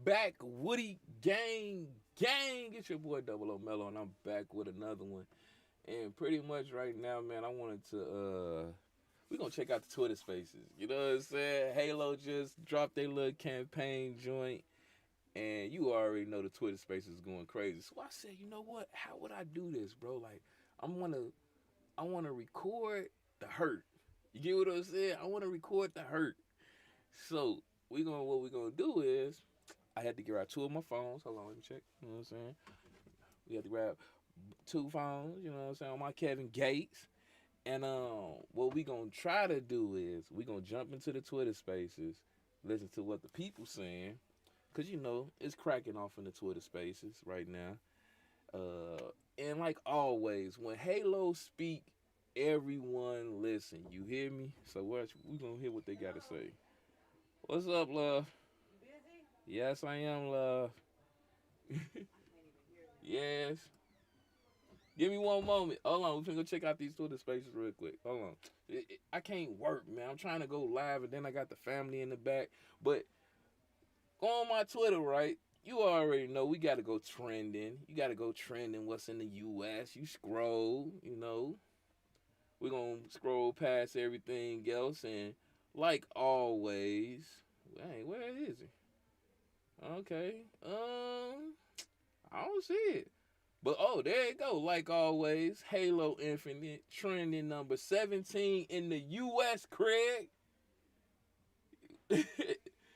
back, Woody Gang. It's your boy Double O Melo, and I'm back with another one. And pretty much right now, man, I wanted to we gonna check out the Twitter spaces. You know what I'm saying? Halo just dropped their little campaign joint, and you already know the Twitter spaces is going crazy. So I said, you know what? How would I do this, bro? Like, I wanna record the hurt. You get what I'm saying? I wanna record the hurt. So what we gonna do is I had to grab two of my phones. Hold on, let me check. You know what I'm saying? We had to grab two phones, you know what I'm saying, on my Kevin Gates. And what we gonna try to do is we gonna jump into the Twitter spaces, listen to what the people saying, cause you know it's cracking off in the Twitter spaces right now. And like always, when Halo speak, everyone listen. You hear me? So we gonna hear what they gotta say. What's up, love? Yes, I am, love. Yes. Give me one moment. Hold on. We're gonna go check out these Twitter spaces real quick. Hold on. I can't work, man. I'm trying to go live, and then I got the family in the back. But go on my Twitter, right? You already know we gotta go trending. You gotta go trending. What's in the U.S. You scroll. You know, we're gonna scroll past everything else, and like always, hey, where is it? Okay. I don't see it. But oh, there you go. Like always, Halo Infinite trending number 17 in the US, Craig.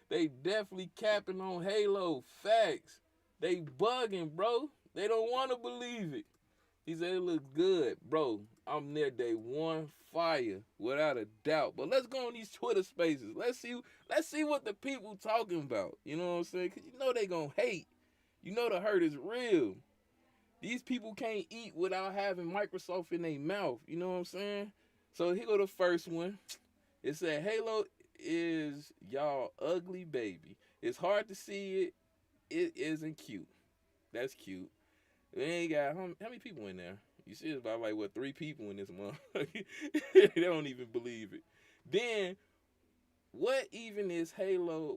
They definitely capping on Halo. Facts. They bugging, bro. They don't want to believe it. He said it looks good, bro. I'm there day one, fire, without a doubt. But let's go on these Twitter spaces. Let's see what the people talking about. You know what I'm saying? Cause you know they gonna hate. You know the hurt is real. These people can't eat without having Microsoft in their mouth. You know what I'm saying? So here go the first one. It said Halo is y'all ugly baby. It's hard to see it. It isn't cute. That's cute. We ain't got how many people in there? You see, it's about like what 3 people in this month. They don't even believe it. Then what even is Halo?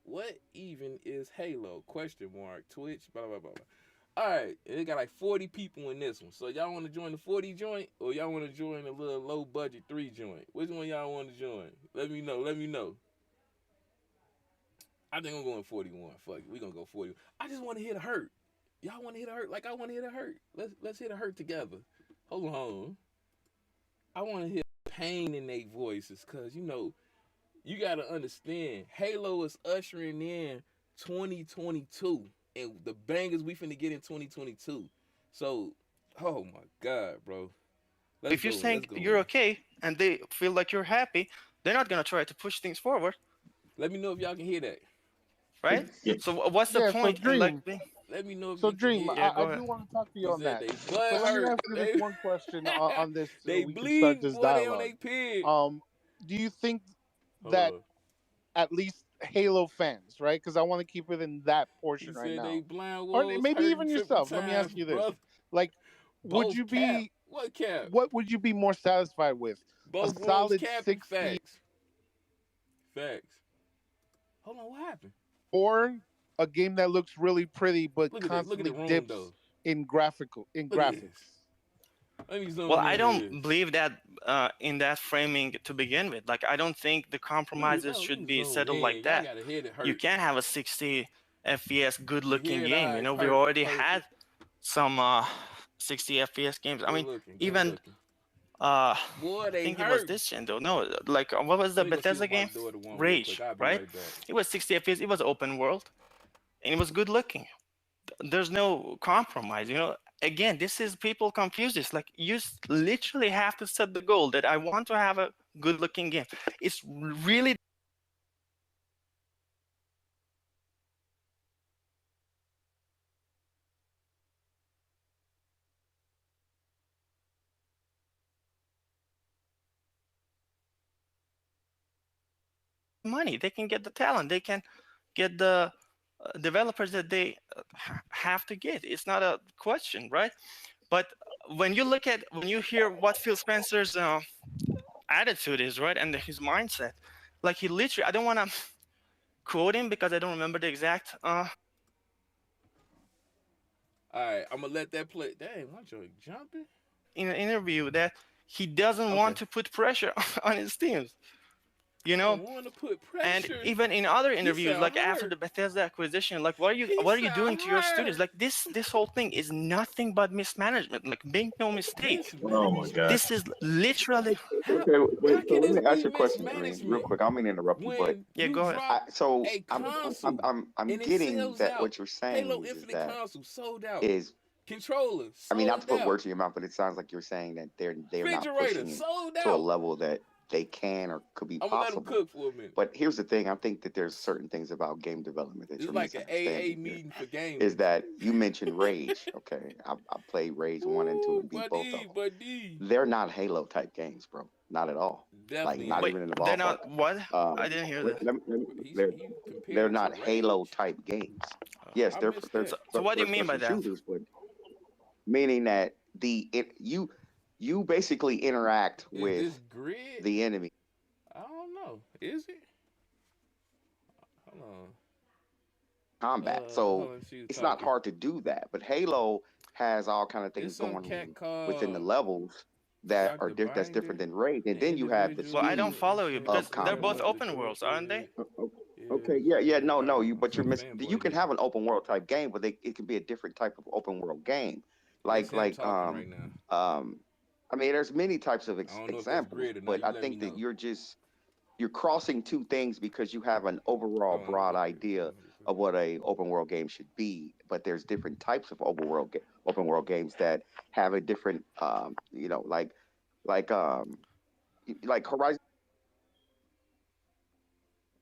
What even is Halo? Question mark. Twitch. Blah blah blah. All right, they got like 40 people in this one. So y'all want to join the 40 joint, or y'all want to join a little low budget 3 joint? Which one y'all want to join? Let me know. Let me know. I think I'm going 41. Fuck it, we gonna go 40. I just want to hit a hurt. Y'all want to hit a hurt like I want to hit a hurt. Let's hit a hurt together. Hold on. I want to hear pain in their voices, cause you know you gotta understand. Halo is ushering in 2022 and the bangers we finna get in 2022. So, oh my God, bro. Let's If you're go. saying Let's go. you're okay and they feel like you're happy, they're not gonna try to push things forward, Let me know if y'all can hear that. right? So what's the Yeah, so point in like Dream. being? Let me know if So you can Dream, hear Yeah, it. I go ahead. do want to talk to you He on said that. they So butt let me hurt. ask you this one question on this so They we can start bleeding, this boy. They on dialogue. their pig. Do you think Hold that on. at least Halo fans, right? Because I want to keep it in that He portion right said they now, blind or wolves maybe hurting even triple yourself. Let me ask times, you this: brother. like, would Both you cap. be What cap? what would you be more satisfied with? A Both wolves solid capping 60 facts. Facts. Hold on, what happened? or a game that looks really pretty but Look at this. Look at the constantly room dips though. in Look at this. graphics? Let me Well, zoom I in on don't this. believe that in that framing to begin with. Like, I don't think the compromises Let should me be zoom settled in. like Y'all that. gotta hear it You hurt. can have a 60 FPS You good-looking hear it? game. All You right, know, we perfect, already had perfect. some 60 FPS games. I Good mean, looking, good even looking. I Boy, they think it was hurt. this gen though. No, like what was the Let me go see Bethesda what my game? daughter want real quick. Rage, I'll be right? right back. It was 60 FPS. It was open world, and it was good looking. There's no compromise. You know, again, this is people confuse this. Like you literally have to set the goal that I want to have a good looking game. It's really money. They can get the talent. They can get the developers that they have to get. It's not a question, right? But when you hear what Phil Spencer's attitude is, right, and his mindset, like he literally, I don't want to. quote him because I don't remember the exact All right, I'm gonna let that play. Dang, my joint jumping. in an interview that he doesn't want Okay. to put pressure on his teams. You I know, don't want to put and pressure. even in other He interviews, sound like after the hurt. Bethesda acquisition, like He what are you doing sound to your studios? hurt. Like this whole thing is nothing but mismanagement. Like make no mistake, Oh my God. this is literally. How Okay, wait. how So can let this me ask be you a question, Green, real mismanagement quick. I don't mean to interrupt you, but when Yeah, you go ahead. drop so a I'm I'm console I'm I'm and it getting sells that out? what you're saying Halo is Infinite that console sold out. is Controller I mean, not to sold put out. words in your mouth, but it sounds like you're saying that they're not Refrigerator pushing it sold to a out. level that they can or could be I'm gonna let them possible. cook for a minute. But here's the thing: I think that there's certain things about game development that This is you're like an AA misunderstanding here. meeting for Is gamers. that you mentioned Rage? Okay, I played Rage 1 and 2 Ooh, and beat both of buddy, them. buddy. They're not Halo type games, bro. Not at all. Like Definitely not ain't. Wait, even in the they're ballpark. not what? I didn't hear that. They're He compared they're it to not Halo Rage. type games. Yes, I they're missed they're that. So what do you first mean by person that? shooters, but meaning that you basically interact Is with this grid? the enemy. I don't know. Is it? Hold Combat. on. So Hold on. She was it's not talking. hard to do that. But Halo has all kind of things It's some going cat on within the called levels that are Dr. that's different Binder. than Rage. And The then you have the Well, I individual don't speed follow you instinct of because they're that both combat. wants to open go worlds, aren't through they? it. Okay, Is yeah, no, no, I'm but so you fanboy can D. have an open world type game, but it can be a different type of open world game. It's Like him like talking right now. um, I mean, there's many types of I don't know if that's examples, grid or not. but You I let me think that know. you're crossing two things because you have an overall Hold on, let me broad look at it. idea of what a open world game should be, but there's different types of open world games that have a different like like Horizon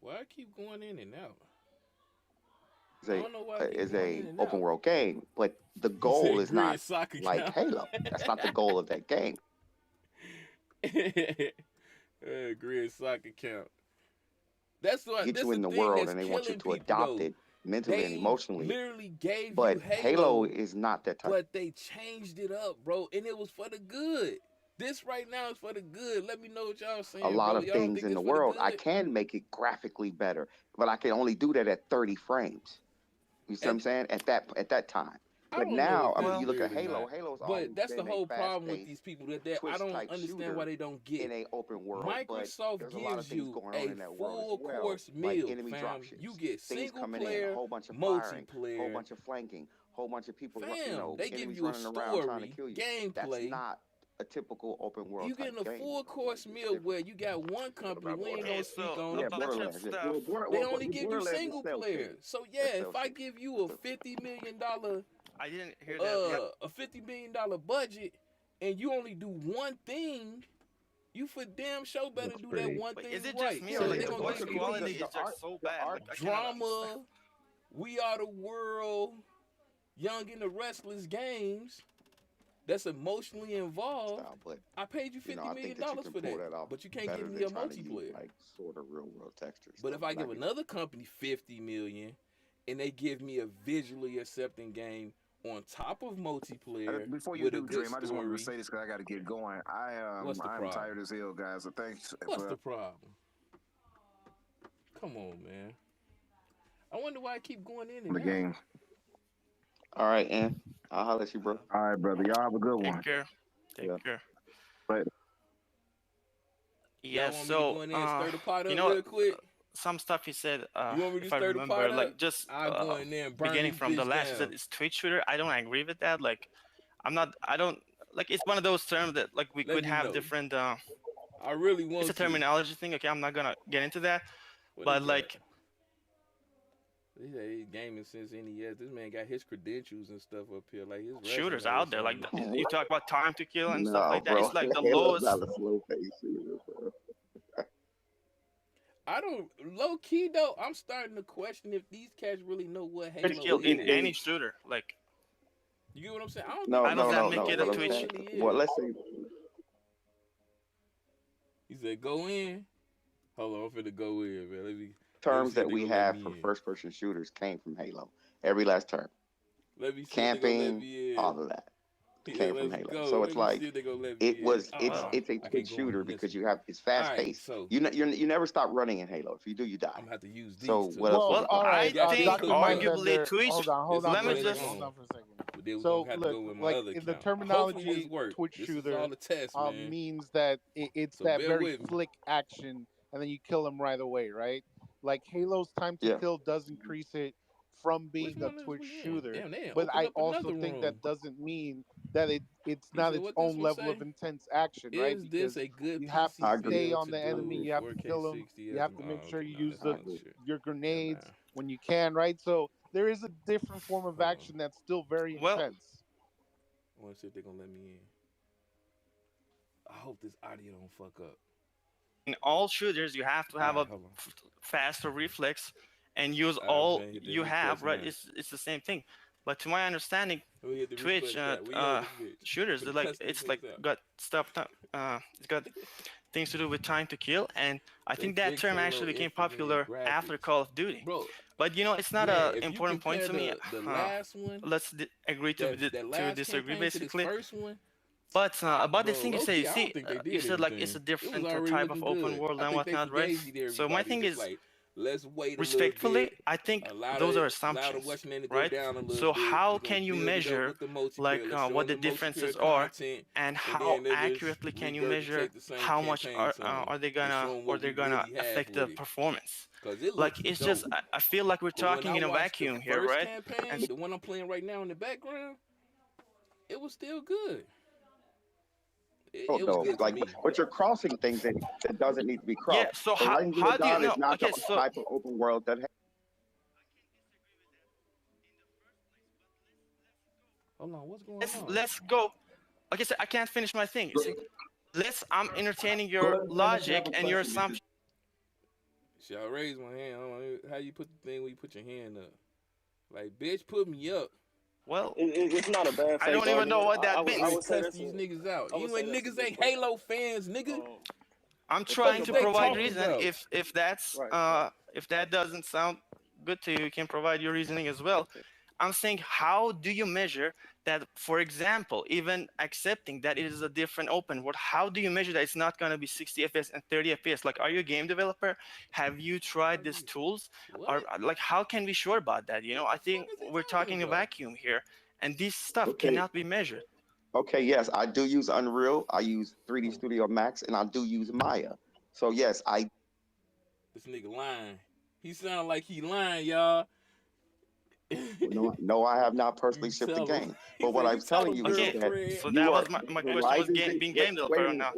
Why I keep going in and out? is I don't know why I keep is going in a and open out. world game, but the He goal said is not grid soccer like count. Halo. That's not the goal of that game. Grid soccer count. That's what. Get That's you the in the thing world that's and they want you killing to people adopt though. it mentally and They emotionally. literally gave you But Halo Halo, is not that type. but they changed it up, bro, and it was for the good. This right now is for the good. Let me know what y'all A saying, lot bro. of Y'all don't things think in it's the for the world. I good? can make it graphically better, but I can only do that at 30 frames. You see what I'm And saying? At that time. I But don't know now, if I mean, that's you Well, look at weird or Halo. not. Halo's But always that's the been a whole problem with fast-paced these people that I twitch don't type understand why shooter they don't in get. a open world, but Microsoft there's a lot of gives things you going on a in that world as full well, course like meal, enemy fam. You dropships, get things single coming in, a player, whole bunch of firing, whole multiplayer. bunch of flanking, whole bunch of people, Fam, they give enemies you a running around trying to story, kill you. That's gameplay. not a typical open world You type getting a game, full bro. Like course it's meal different. where you got one company, we ain't okay, gonna speak so on Yeah, them. let's Borderlands. just They only give you Borderlands is single cell player. shading. So That's yeah, cell if I shading. give you a $50 million I didn't hear that. Yeah. a $50 million budget and you only do one thing, you for damn sure better Looks do that pretty. one Wait, is thing it just right. me Yeah, or So like they're the gonna voice give you the quality is the art, just so the bad? art. Like I cannot understand. drama. We are the world. Young and the Restless games. That's emotionally involved. Style, but I paid you $50 I think million that you can for pull that, that off but you can't better give me than a trying to use multiplayer. like sort of real world textures. But Though, if I but I give get another company $50 million and they give me a visually accepting game on top of multiplayer Before you with a do, good Dream, I just wanted to story, say this because I got to get going. what's the I'm problem? tired as hell, guys. So thanks What's for the problem? Come on, man. I wonder why I keep going in the and out. game. all right, and I'll holler at you, bro. All right, brother. Y'all have a good Take one. care. Take Yeah. care. Later. Y'all Yes. want me to So, go in there and stir the pot you up know, real quick? some stuff he said. You want me to If I stir the pot remember, up? like just I'll go in there and burn beginning this from the bitch last, he said down. it's Twitch shooter. I don't agree with that. Like, I'm not. I don't like. It's one of those terms that like we Let could me have know. different. I really It's a want to. terminology thing. Okay, I'm not gonna get into that. What is But that? like, He said he's gaming since NES. This man got his credentials and stuff up here, like his shooters resume or out there, like something. you talk about time to kill and stuff No, like that. bro. It's like the Halo's lowest. not a slow pace shooter, bro. I don't low key though. I'm starting to question if these cats really know what To Halo kill in is. any shooter. Like, You get what I'm saying? I don't No, think how these does no, that no, cats make no. know it what a What I'm Halo Twitch? saying, really well, is. let's say, He said, "Go in." Hold on, I'm finna go in, man. Let me terms see if that they we gonna let have me for in. first-person shooters came from Halo. Every last term. Let me see if they gonna let Camping, me in. all of that. Yeah, came from let's Halo. go. So Let it's me like see if they gonna let me in. Oh, Well, it's a I twitch can't go shooter in this because one. it's All fast right, paced. so You never stop running in Halo. If you do, you I'm die. gonna have to use So these what two. else are Well, we well, all talking We right, I got this think Dr. coming up. arguably Mindbender, Twitch. hold This on is Let for me a later second, just. hold on. on for a second. But then we're So, gonna have to look, go with my like other in the account. Hopefully this terminology, works. Twitch This is all shooter a test, man. means that it's So that bear very with me. flick action, and then you kill them right away, right? Like Halo's time to Yeah. kill does increase it from Which being a one is Twitch we in? shooter, Damn, they but opened I up also another think room. that doesn't mean that it's He not said, its what this own one level of say? intense action, right? Is this Because a good you have to I PC agree. stay build on to the enemy, do you have to 4K kill them, 60 you as have a... to make Oh, sure okay, you no, use that's the I some agree. shit. your Never grenades mind. when you can, right? So there is a different form of Hold on. action that's still very Well, intense. I want to see if they're gonna let me in. I hope this audio don't fuck up. in all shooters, you have to All have right, a hold on. faster reflex and use I'm all saying hit the you have, reflex right? now. It's the same thing. But to my understanding, Let me hit the Twitch reflex out. We on this bitch. shooters, they're Finna like cuss these it's like niggas out. got stuff. It's got things to do with time to kill, and I They think that fixed term Halo actually became Infinite popular after graphics. Call of Duty. Bro, But it's not yeah, a if you important point compare to me. the last one, Let's agree that to last disagree, campaign to this basically. first one, But about this bro, thing, you low say, key, I don't think they you did said like it's anything. a It was different already type of looking open good. world I and think they whatnot, right? forgave So my everybody and thing just is, like, let's wait a little respectfully, bit, I think allow those are the assumptions, watching to go right? down a little So bit. how We're gonna can you build it up measure with the multiplayer. like Let's show what them the the multiplayer differences are, content, and and how then they just accurately can you measure regurgitate the same how much campaign to them are they and gonna show them or what they're we gonna really have affect the with it. performance? Cause it Like looks it's just dope. I feel like we're But when I talking in a watched the vacuum here, first right? campaign, And the one I'm playing right now in the background, it was still good. It was Though, good to like, me. but you're crossing things that doesn't need to be yeah, crossed. so Horizon Zero how do you Dawn know? is not the Okay, so type of open world that. Hold on, what's going on? let's go. Okay, so I can't finish my thing. See, I'm entertaining Go your ahead and finish. You have logic a and your question. assumptions. Shit, I raise my hand. Hold on, how you put the thing where you put your hand up? Like, bitch, put me up. Well, It's not a bad I faith don't even know argument. what that I'm I means. gonna would say cuss that's these a niggas out. I would You say ain't that's a niggas good ain't question. Halo fans, nigga. I'm The fuck trying is to they provide talking reason. about? If that's Right. if that doesn't sound good to you, you can provide your reasoning as well. I'm saying, how do you measure that? For example, even accepting that it is a different open world, how do you measure that it's not going to be 60 FPS and 30 FPS? Like, are you a game developer? Have you tried these tools? Or What? like, how can we be sure about that? What I the fuck think is he we're talking talking a about? vacuum here, and this stuff Okay, cannot be measured. okay, yes, I do use Unreal. I use 3D Oh, Studio Max, and I do use Maya. So yes, I this nigga lying. He sound like he lying, y'all. no, I have not personally You shipped the tell him. game. He But what said, I'm you tell telling him, you is Okay, that girlfriend. so you that are was my question was Horizon. being game Wait developer a right minute. now.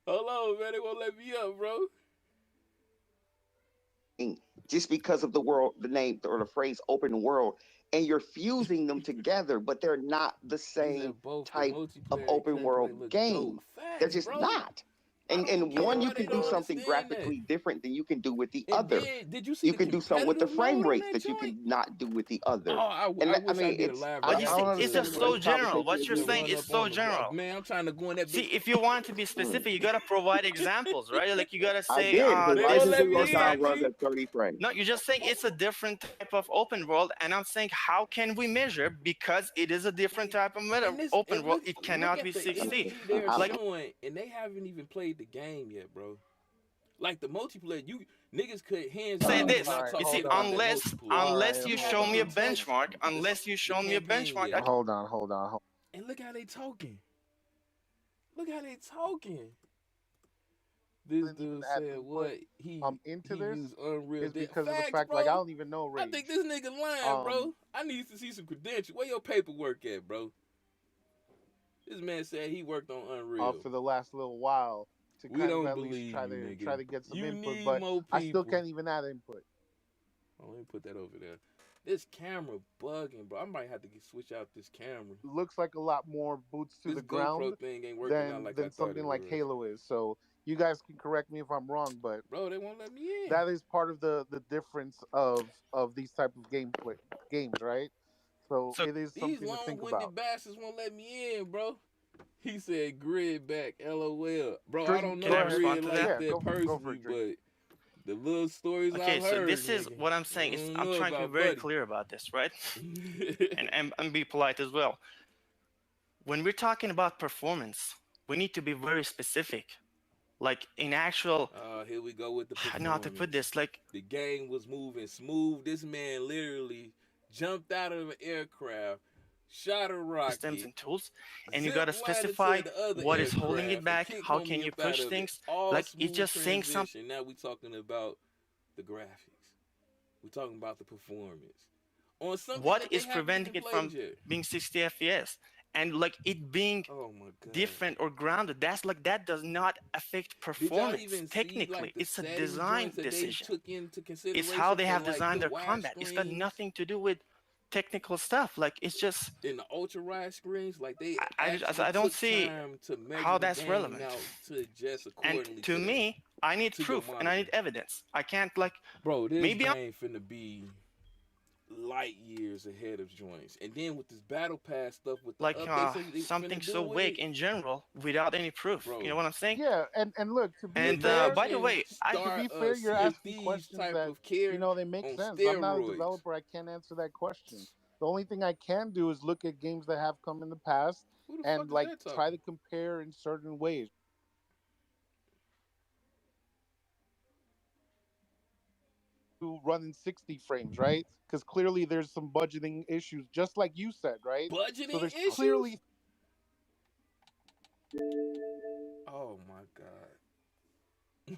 Hold on, man. They won't let me up, bro. Just because of the world, the name or the phrase open world, and you're fusing them together, but they're not the He same said both the type of multiplayer and open world gameplay look game. dope. They're Facts, just bro. not. I don't And get one, you why they can do don't something understand that. graphically different than you can do with the And other. then, did you see You the can do something with the competitive frame mode on rates that that you joint? can not do with the Oh, other. I I wish I mean, did a it's live But you I see, don't reaction it's to it, just understand bro. so this general. conversation What is you're Finna getting saying run is up into. so on them, bro. general. Man, I'm trying to go in that See, bitch. if you want to be specific, you gotta provide examples, right? Like you gotta I say, did. They won't Horizon let Zero me this Dawn type. in, runs G. at 30 frames. No, you're just saying it's a different type of open world, and I'm saying how can we measure because it is a different Like, type of and this, open and world. It look cannot at be the 60. imagery they're Like, showing, and they haven't even played the game yet, bro. Like the multiplayer, you niggas could hands say down All this. not right, You talk see, shit hold about on. that multiplayer. All unless right, you You hold show haven't me a even on. touched benchmark, the unless you the show me a campaign benchmark, yet. Hold on, hold on. And look how they talking. Look how they talking. This Didn't even dude add said input what into he this used Unreal. is because of the Facts, fact like I bro. don't even know I think Rage. this nigga lying, Um, bro. I need to see some credentials. Where your paperwork at, bro? This man said he worked on Unreal. for the last little while to We kind of don't at least believe you, try nigga. to get some You input, need but more I still people. can't even add input. Oh, let me put that over there. This camera bugging, bro. I might have to switch out this camera. Looks like a lot more boots to This the ground GoPro thing ain't working out like I than thought something it like was. Halo is. So you guys can correct me if I'm wrong, but Bro, they won't let me in. that is part of the difference of these type of games, right? So so it is These something to think about. long-winded bastards won't let me in, bro. He said grid back, LOL. Bro, I Dream, don't can go know I ahead. respond grid to like that? Yeah, that go for personally, it, Dream. but the little stories Okay, I've so heard, this is nigga. what I'm I saying. don't I'm know trying to be about very buddy. clear about this, right? And be polite as well. when we're talking about performance, we need to be very specific. Like in actual, Here we go with the I don't know how to put performance. this. Like The game was moving smooth. This man literally jumped out of an aircraft, shot a systems rocket, and tools, and you zip gotta line specify into the other what is holding it aircraft, and back. kick How can homie you up out push of it. things? All Like it's smooth just saying something. transition. Now we talking about the graphics. We talking about the performance on something What that they is haven't preventing even it from played yet. being 60 FPS? And like it being Oh my god! different or grounded, that's like that does not affect Did y'all performance. even see Technically, like the it's a setting design joints that they decision. took into It's how consideration they for have like the designed their wide combat. It's got screens nothing to do with technical stuff. Like it's just and the ultra wide screens? Like they I actually don't took see time to measure how the that's game relevant. out to adjust And accordingly to to that, me, I need to your proof and I monitor. need evidence. I can't like Bro, this maybe I'm game finna be light years ahead of joints. And then with this battle pass stuff with the like updates they something finna do so with vague it, in general without any proof. You know bro. what I'm saying? Yeah, and look, to be If And they fair, by the can way, I to start be a fair, you're Sea of asking Thieves questions type that of care they make on sense. I'm not a steroids, developer; I can't answer that question. The only thing I can do is look at games that have come in the past who the fuck and is like that try talking? to compare in certain ways. To run in 60 frames, right? Because clearly there's some budgeting issues, just like you said, right? So Budgeting there's issues? clearly Oh my god.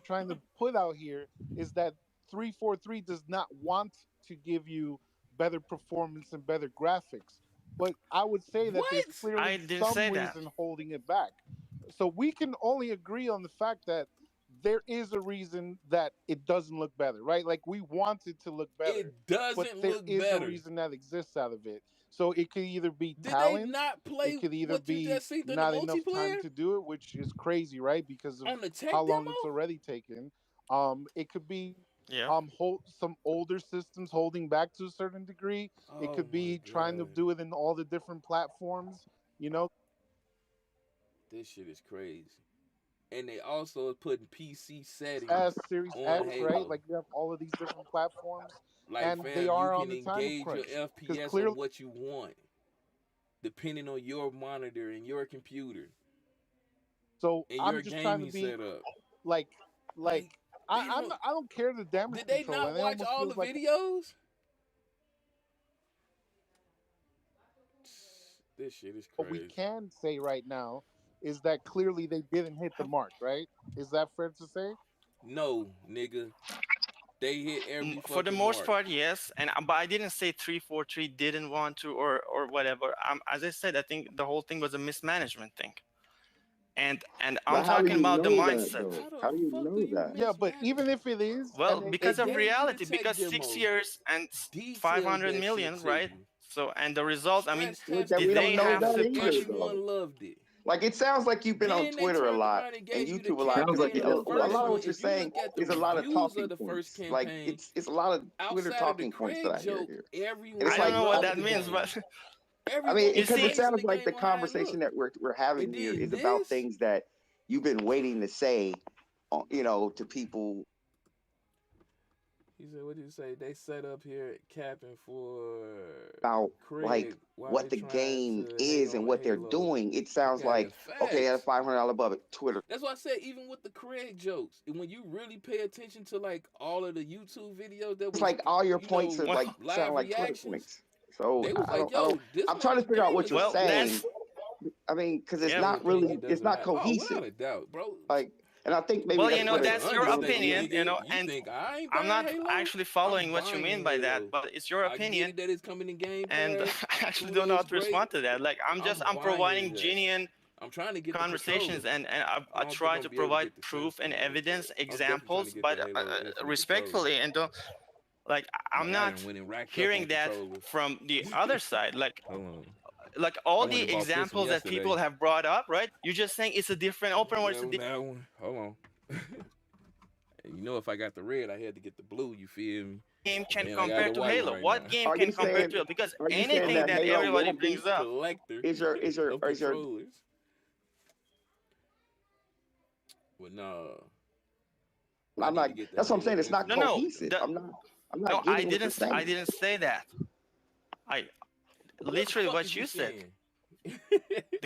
trying to put out here is that 343 does not want to give you better performance and better graphics. But I would say that there's What? I clearly didn't some say that. reason holding it back. So we can only agree on the fact that there is a reason that it doesn't look better, right? Like we want it to look better, It but doesn't there look is a better. reason that exists out of it. So it could either be Did they talent, not it play could either what you be just seen in the not enough time multiplayer to do it, which is crazy, right? Because of on the how tech long demo? it's already taken. It could be Yeah. some older systems holding back to a certain degree. It Oh could my be trying to god. do it in all the different platforms, you know. This shit is crazy. And they also putting PC settings As Series on X, right? Halo. Like you have all of these different platforms, Like, and they fam, you are on can the time engage your crunch because FPS on clearly. what you want, depending on your monitor and your computer So and I'm your just trying to gaming be setup. like, Like, they I'm don't. not, I don't care the damage Did they control, not and it watch almost all the feels like videos? This shit is what we crazy. can say right now is that clearly they didn't hit the mark, right? Is that fair to say? No, nigga. They hit every For the fucking most mark. part, yes. And but I didn't say 343 didn't want to or whatever. As I said, I think the whole thing was a mismanagement thing. And I'm But how do talking you about the know that mindset. though? How the How do you fuck do know you that? Yeah, but mismanage? even if it is, Well, and They because of gave you the reality, tech because demo, 6 years and detailed 500 that shit million, to right? you, So, and the results, I mean, stress Well, that tested we did it don't they on know have you, that to and either push? though. everyone loved it. Like it sounds like you've been on Then they Twitter a turned lot around and and gave you the YouTube a lot Sounds because like campaign you of the know a what first lot of one. what you're If you saying look at the is a lot of reviews of talking the first points. Like campaign, it's a lot of Twitter outside of the talking points that I Craig hear joke, here. And everyone it's I don't like, know what loved that the means, game. but I Everyone mean, you was because it see, praising sounds the like game the on how it conversation looked. that we're having And here then is about this, things that you've been waiting to say, to people he said, what did you say? They set up here capping for about like Craig while what they the trying game to hang is and on what to they're Halo. doing. It sounds Forgot like okay, at facts. $500 above it, Twitter. That's why I said even with the Craig jokes, and when you really pay attention to like all of the YouTube videos that It's was, like all your points are well, like sound live like Twitter reactions, points. So they was I like, don't, I don't. "Yo, this I'm trying to figure out game what is you're well, saying. that's I mean, because it's yeah. your not really, opinion it's doesn't not matter." Oh, cohesive. without a doubt, bro. Like, and I think maybe Well, that's where That's an that's your the understatement, opinion, miscommunication. nigga. You and think I ain't I'm buying not Halo? actually I'm following what you buying mean by that, Halo. but it's your I get opinion, it that it's coming in Game and Pass. I actually Cool, don't know how it's to great. respond to that. Like I'm I'm buying providing that. genuine I'm trying to get the controller. conversations, and I I don't think try I'm to gonna be able to provide get the proof and Sense Mode, but evidence, I'm definitely trying to examples, get the but Halo Infinite controller. respectfully, and don't like I'm Man, I not done went and racked up on hearing that controllers. from the other side. Hold on. Like I all went the and bought this one examples that yesterday. people have brought up, right? You're just saying it's a different open world. That one. Hold on. You know, if I got the red, I had to get the blue. You feel me? Game can Man, I got compare the to white one Halo? right What now. game Are you can compare saying? to it? Because Are you saying anything that that Halo everybody won't be? brings up, Collector Is your of controllers. But no, I I'm need not. to get the That's what I'm saying. Halo It's not no, Infinite. no, cohesive. the, I'm no, not getting what you're I saying. didn't say that. I What the literally fuck what is you said. saying? The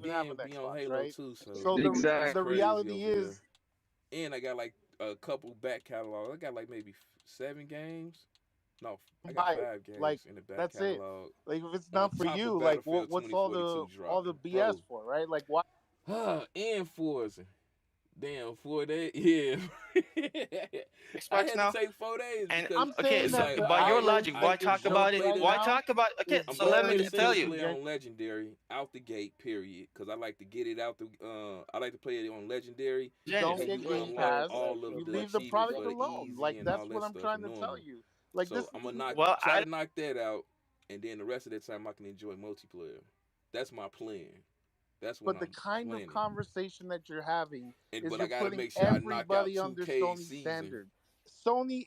even have an then be on Xbox, Halo right? too. So So it's the Exactly. crazy reality over here. is, And I got like a couple back catalogs. I got like maybe 7 games. No, I got buy it. 5 Like games in the back that's it. catalog Like if it's on not for top of you, like Battlefield what's 2042 all the dropping, BS bro. for, right? Like why? And Forza. Damn, 4 days. Yeah. I Xbox had to now. take 4 days And because I'm okay, saying it's so that like, the by all your right, outrage logic, why that you're talk I'm gonna about showing it? play right the Why now talk about? Okay, is I'm so gonna let play me the very tell single you. player on disingenuous. legendary out the gate, period. Cause I like to get it out the. I like to play it on legendary, You and don't Genuine. then get you Game unlock Pass. all of You the leave the achievements product for the alone. easy Like and that's all what that I'm stuff trying and to tell normal. you. Like So this I'm is gonna Well, try I to knock that out, and then the rest of the time I can enjoy multiplayer. That's my plan. That's what but the I'm kind of planning. conversation that you're having is But I you're gotta putting make sure I knock out everybody under 2K Sony's season standard. Sony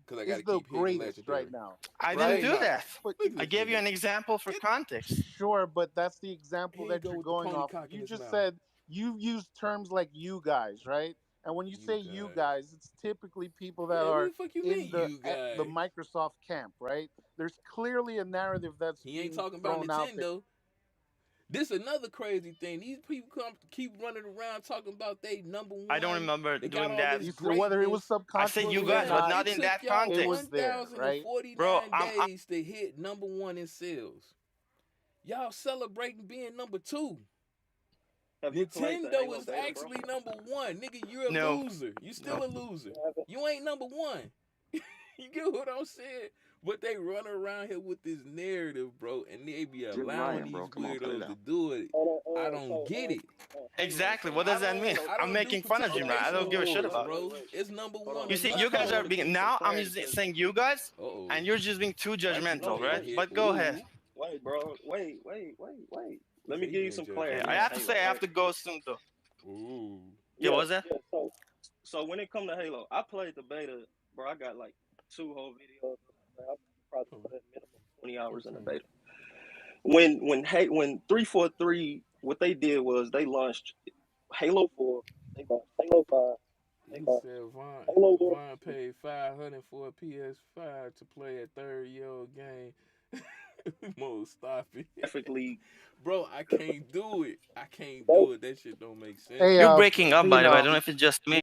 because I is gotta the keep hitting greatest right legendary. now, I No, didn't they right? do not. that. But Look at I this gave you nigga. an example for Get context. sure, but that's the example here you that go you're with the going pony off of. cock in You his just mouth. said you use terms like you guys, right? And when you You say you guys. guys, it's typically people that Yeah, what are the fuck you in mean, you the guys? Microsoft camp, right? There's clearly a narrative that's He ain't being talking about thrown out there. Nintendo. This another crazy thing. These people come keep running around talking about they number I don't one. remember They got doing all that. this You said whether it was greatness. I said But you subconsciously or guys, but not, not it in took that y'all it was context, there, right? bro. 1,049 days to hit number one in sales. Y'all celebrating being number two. Have you played the Nintendo Halo is beta, bro? actually number one. Nigga, you're a No, loser. You no. still a loser. You haven't? You ain't number one. You get what I'm saying? But they run around here with this narrative, bro, and they be Jim allowing Ryan, these bro. Come on, cut it weirdos to out. do it. I don't get it. Halo. Exactly. So What you does I got that don't mean? Halo. I I'm don't do making fun of Jim. I participation don't give a shit awards, about it. bro. It's number Hold one on. You or see, Let's you nothing. guys let's are get being some now. I'm clarity, just cause saying you guys, Uh-oh. and you're just being too Why people judgmental, no, getting right? wait, hit? But go ahead. Ooh. wait, bro, wait. He Let me say he give you being some Yeah, clarity I on have judgmental. to Halo, say I have right? to go soon though. Ooh. Yeah, Yeah, what's that? yeah. So when it come to Halo, I played the beta, bro. I got like 2 whole videos. I probably Huh. put in minimum 20 hours in the Okay. beta. When 343, what they did was they launched Halo 4, they launched Halo 5, they He launched said Halo Wars Vaughn 2. paid 500 for a PS5 to play a 30-year-old game. Mo, stop it. Graphically, Bro, I can't do it. I can't they do it. That shit don't make sense Hey, to You're me, breaking bro. up, you by the way. I know, don't know if it's just me.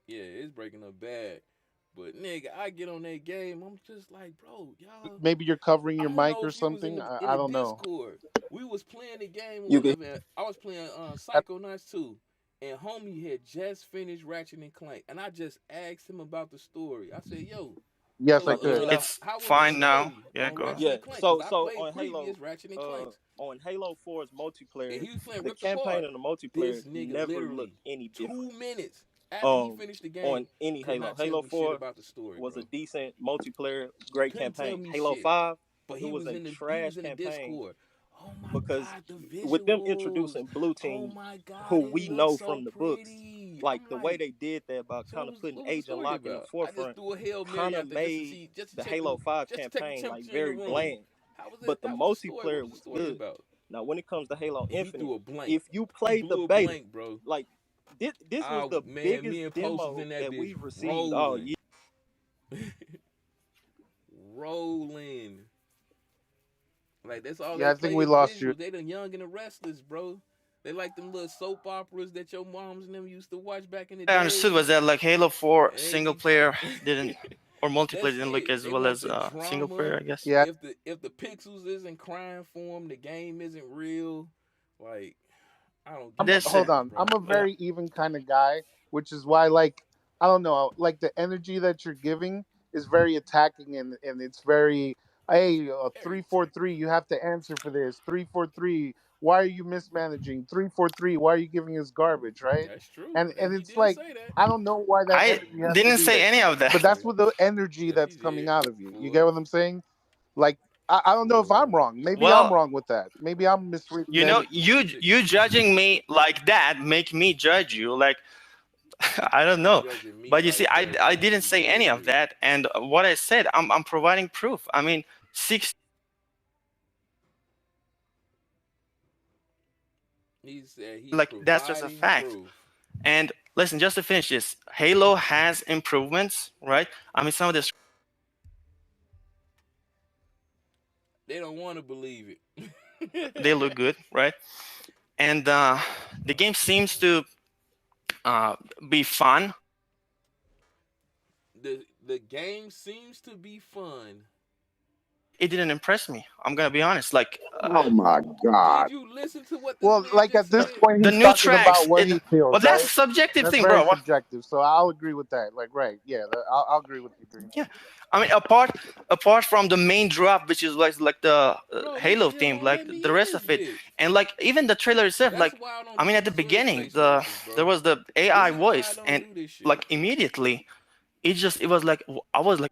Yeah, it's breaking up bad. But nigga, I get on that game. I'm just like, bro, y'all. maybe you're covering I your don't mic know or if you was something. in I the don't know. Discord. We was playing the game or you can whatever. I was playing That- Psychonauts 2. And homie had just finished Ratchet and Clank. And I just asked him about the story. I said, yo, yes, I so could. It's how was the fine now. story Yeah, on go. Ratchet yeah. and Clank? Because So I so played on Halo, previous Ratchet and Clanks. on Halo 4's And multiplayer, he was playing the ripped apart. campaign and the multiplayer This nigga never looked literally any different. 2 minutes after he Um, finished the on game any could Halo, not tell Halo me shit 4 about the story, was a bro. decent multiplayer, great Couldn't tell campaign. me Halo shit. 5, But it was a he trash was in the campaign Discord. Oh my because god, the with them visuals. introducing Blue Oh Team, my god, who it we looks know so from the books, pretty. like I'm the way like, they did that about so kind of putting what was the Agent story Lock in the about? I just forefront, threw a Hail kind Mary of out there just to made see, just to the check the Halo 5 just to take the campaign like temperature in the very room. bland. How was it? But the That was the story. What multiplayer was the was story good. about? Now, when it comes to Halo And he Infinite, threw a blank. if you He played the blew a beta, blank, bro. like this was the Man, biggest me and Post was demo in that that bitch we've received all rolling. year. Rolling. Like that's all Yeah, they I think play we is lost you. visuals. They the Young and the Restless, bro. They like them little soap operas that your moms and them used to watch back in the I understood day. was that like Halo 4 And they single be trying. player didn't or multiplayer That's didn't look it. as They well want as the single drama. player, I guess. Yeah, If the pixels isn't crying for them, the game isn't real. Like I don't get That's that, it. hold on. bro. I'm a Yeah. very even kind of guy, which is why, like, I don't know, like the energy that you're giving is very attacking, and it's very, hey, Every three four attack. three, you have to answer for this. 343, why are you mismanaging? 343, why are you giving us garbage, right? That's true. And He it's did like, say that. I don't know why that I energy has to didn't be say there, any of but that. that's what the energy Yes, he that's coming did. out of you. You Full get what I'm saying? Like, I don't know if I'm full. wrong. Maybe I'm Well, wrong with that. Maybe I'm misreading you the know, energy. you judging me like that make me judge you. Like I don't You know, judging me but you see, like that I make didn't me say judge any of you. that, and what I said, I'm providing proof. I mean, six He said he's like that's just a providing fact. proof. And listen, just to finish this, Halo has improvements, right? I mean, some of this They don't want to believe they it. look good, right? And the game seems to be fun. The game seems to be fun. it didn't impress me. I'm gonna be honest. Like Oh my Did God. you listen to what this Well, man like just at this said? point, the he's new talking tracks, about what it he feels, well, that's a right? subjective That's thing, very bro. subjective. So I'll agree with that. Like, right? Yeah, I'll agree with you, Dream. Yeah, I mean, apart from the main drop, which is like the Bro, they Halo still theme, won't like let me the in rest this of it, bitch. and like even the trailer itself, That's like why I don't I do mean, at the these Twitter beginning, space sessions, there bro. was the This AI is why I voice, don't and do this shit. like immediately, it was like I was like,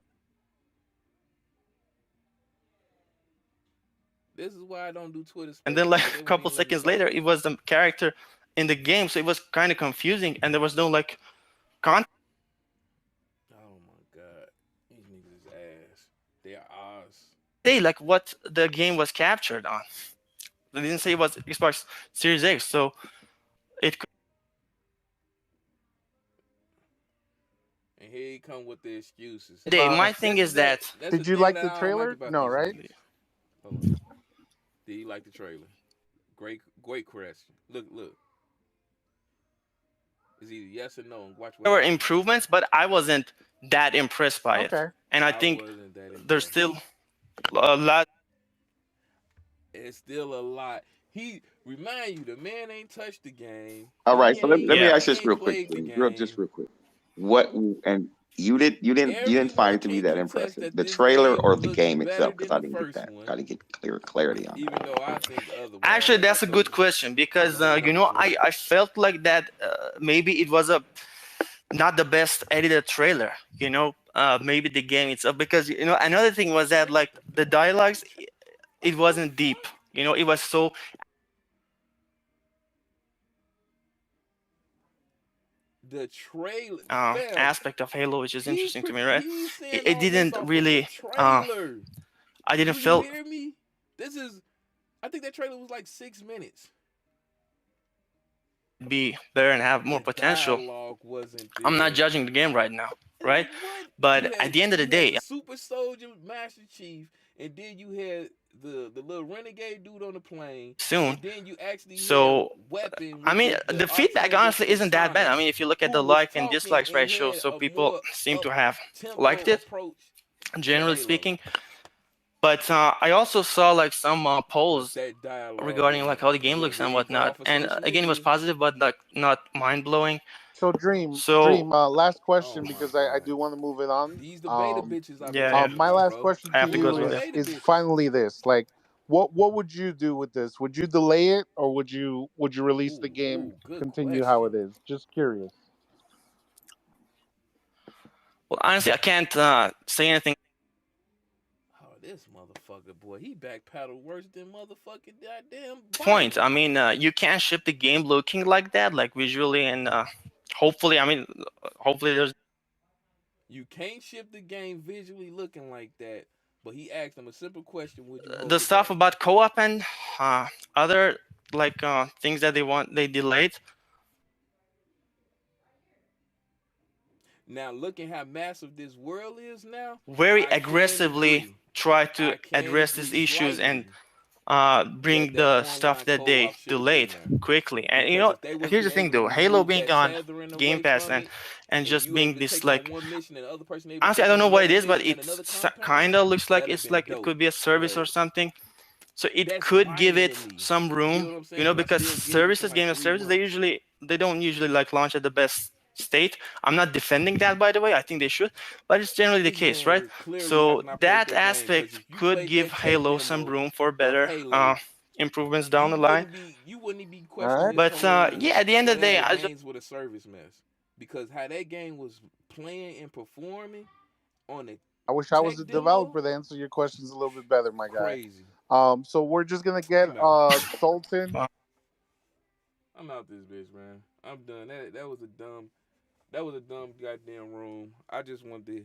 This is why I don't do Twitter and then spaces, like because they a won't couple even let me seconds talk. later, it was the character in the game, so it was kind of confusing, and there was no like context Oh my god. These niggas is ass. They are Oz. like what the game was captured on. They didn't say it was Xbox Series X, so it And here he come with the excuses. day. My thing This is is that that that's the Did you thing like that the I don't like trailer? about No, these right? niggas. Hold on. Did you like the trailer? Great question. Look. It's either yes or no, and watch what there were happens. improvements, but I wasn't that impressed by it. Okay. And I I think wasn't that there's impressed. still a lot. It's still a lot. He remind you the man ain't touched the game. All right, so let me Yeah. ask He this ain't real quick, played the just game. real quick. What and you didn't find Everyone it to be can that contest impressive, that the this trailer game or the looks game better itself? Because than I the didn't get first that. one. I didn't get clear clarity on that. Even though I think Actually, otherwise. I that's a told good you. question because Go ahead, talk your shit. I felt like that maybe it was a not the best edited trailer. Maybe the game itself because another thing was that like the dialogues, it wasn't deep. It was so The trailer, fam. aspect of Halo, which is interesting to me, right? He's It, saying it all this didn't off of a really. trailer. I didn't Do you feel hear me? This is. I think that trailer was like 6 minutes. be better and have more The potential. dialogue wasn't I'm not there. judging the game right now, Like right? what? But at the end of the You had day, the super soldier Master Chief, and then you had the little renegade dude on the plane, soon. and then you actually had So Weapon, I which mean, is the the feedback alternative honestly isn't that bad. persona, I mean, if you look at the who was like and talking dislikes and ratio, had so a people more seem up to have liked tempo it, approach to generally Halo. speaking. But I also saw like some But polls that dialogue regarding was like how the game look. looks Here and you go whatnot. off of And social again, it was media. positive, but like not mind blowing. So Dream, So last Oh question my because I god. do want to move it on. These the beta bitches I've been yeah, talking My about, last bro. question I to have to go you These as the well. Yeah. beta is bitches. finally this. Like, what would you do with this? Would you delay it or would you release the game, Good continue how it question. is? Just curious. Well, honestly, I can't say anything Oh, this motherfucker, boy, he backpedaled worse than motherfucking goddamn point. Biden. I mean, you can't ship the game looking like that, like visually and hopefully. I mean, hopefully there's You can't ship the game visually looking like that. But he asked him a simple question: would you the hold it stuff back? about co-op and other like things that they delayed Now, looking how massive this world is now, very I can aggressively agree. try to I can address agree these issues and slightly bring that the stuff online that they co-op should have been delayed there. quickly. And Because if they was here's the to thing able to though, Halo remove being that on tethering Game away Pass from and it, and just you being able to this take on like one mission and the other person able to honestly I take don't on know what it another is, but mission and it another compound, kind of looks like that'd have it's been like it dope. could be a service But or something. So it that's could give minor it to me. some You get room, what I'm saying? Because I because still get it within services, like game as three services, months. they don't usually like launch at the best state. I'm not defending that, by the way. I think they should, but it's generally the This case, right? man clearly have So not played that that game because aspect if you could played give that tech Halo some demo room for of better Halo, improvements down the line. you wouldn't even be All questioning right. his But whole yeah, at the end of the saying day, the I just games with a service mess because how that game was playing and performing on the I wish I tech was a demo, developer to answer your questions a little bit better, my guy. crazy. So we're just gonna get I'm out. Sultan. I'm out this bitch, man. I'm done. That was a dumb goddamn room. I just wanted to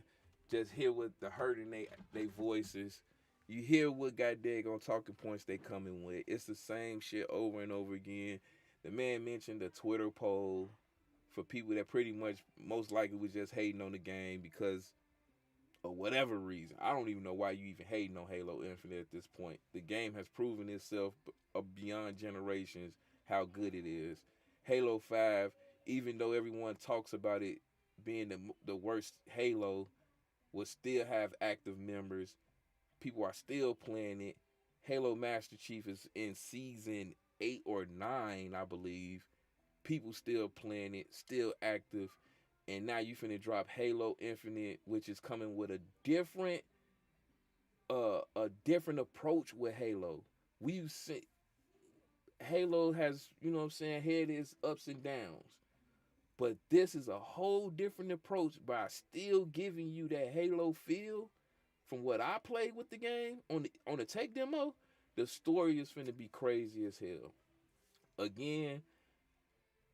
just hear what the hurt in they voices. You hear what goddamn talking points they coming with. It's the same shit over and over again. The man mentioned the Twitter poll for people that pretty much most likely was just hating on the game because of whatever reason. I don't even know why you even hating on Halo Infinite at this point. The game has proven itself beyond generations how good it is. Halo 5, even though everyone talks about it being the worst Halo, will still have active members. people are still playing it. Halo Master Chief is in season 8 or 9, I believe. People still playing it, still active, and now you finna drop Halo Infinite, which is coming with a different approach with Halo. We've seen Halo has, you know what I'm saying, had its ups and downs. But this is a whole different approach by still giving you that Halo feel. From what I played with the game on the tech demo, the story is finna be crazy as hell. Again,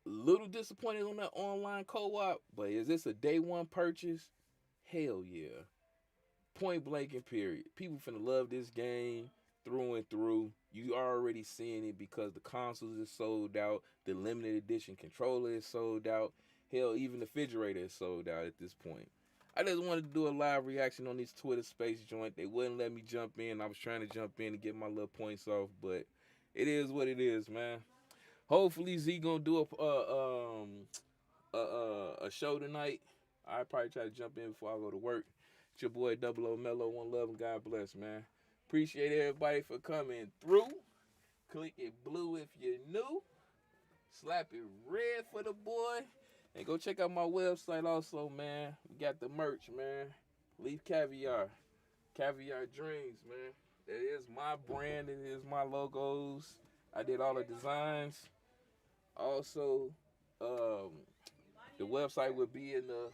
little disappointed on that online co-op, but is this a day one purchase? Hell yeah. Point blank and period. People finna love this game through and through. You already seeing it because the consoles is sold out. The limited edition controller is sold out. Hell, even the refrigerator is sold out at this point. I just wanted to do a live reaction on this Twitter Space joint. They wouldn't let me jump in. I was trying to jump in to get my little points off, but it is what it is, man. Hopefully Z gonna do a show tonight. I probably try to jump in before I go to work. It's your boy Double O Melo. One love and God bless, man. Appreciate everybody for coming through. Click it blue if you're new. Slap it red for the boy. And go check out my website also, man. We got the merch, man. Leaf Caviar. Caviar Dreams, man. That is my brand. It is my logos. I did all the designs. Also, the website will be in the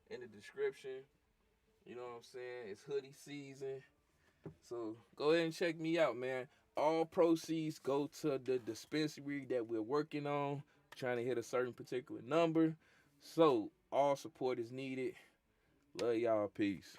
in the description. You know what I'm saying? It's hoodie season. So go ahead and check me out, man. All proceeds go to the dispensary that we're working on. Trying to hit a certain particular number. So all support is needed. Love y'all. Peace.